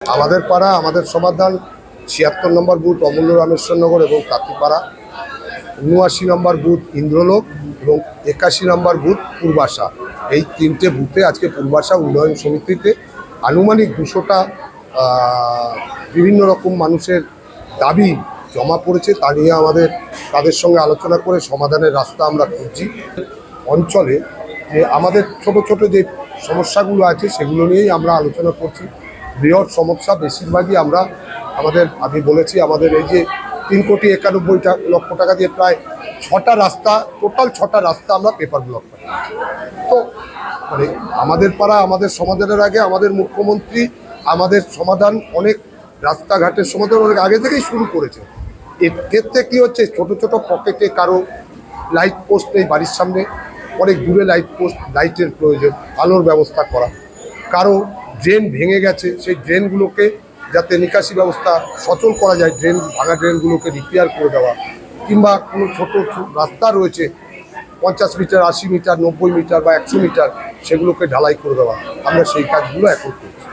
আমাদের পাড়া আমাদের সমাধান ৭৬ নম্বর বুথ অমূল্য রামেশ্বরনগর এবং কাতিপাড়া, ৭৯ নম্বর বুথ ইন্দ্রলোক এবং ৮১ নম্বর বুথ পূর্বাশা। এই তিনটে বুথে আজকে পূর্বাশা উন্নয়ন সমিতিতে আনুমানিক ২০০টা বিভিন্ন রকম মানুষের দাবি জমা পড়েছে। তা নিয়ে তাদের সঙ্গে আলোচনা করে সমাধানের রাস্তা আমরা খুঁজছি। অঞ্চলে যে আমাদের ছোট ছোট যে সমস্যাগুলো আছে সেগুলো নিয়েই আমরা আলোচনা করছি। বৃহৎ সমস্যা বেশিরভাগই আমি বলেছি আমাদের এই যে ৩,৯১,০০,০০,০০০ টাকা দিয়ে প্রায় ৬টা রাস্তা, টোটাল ৬টা রাস্তা আমরা পেপার ব্লক পাঠিয়েছি। তো মানে আমাদের পাড়া আমাদের সমাধানের আগে আমাদের মুখ্যমন্ত্রী আমাদের সমাধান অনেক রাস্তাঘাটের সমাধান অনেক আগে থেকেই শুরু করেছে। এর ক্ষেত্রে কী হচ্ছে, ছোট ছোট পকেটে কারো লাইট পোস্ট নেই বাড়ির সামনে, অনেক দূরে লাইটের প্রয়োজন, আলোর ব্যবস্থা করা। কারো ড্রেন ভেঙে গেছে, সেই ড্রেনগুলোকে যাতে নিকাশি ব্যবস্থা সচল করা যায়, ভাঙা ড্রেনগুলোকে রিপেয়ার করে দেওয়া, কিংবা কোনো ছোট রাস্তা রয়েছে ৫০ মিটার, ৮০ মিটার, ৯০ মিটার বা ১০০ মিটার, সেগুলোকে ঢালাই করে দেওয়া। আমরা সেই কাজগুলো এখন করছি।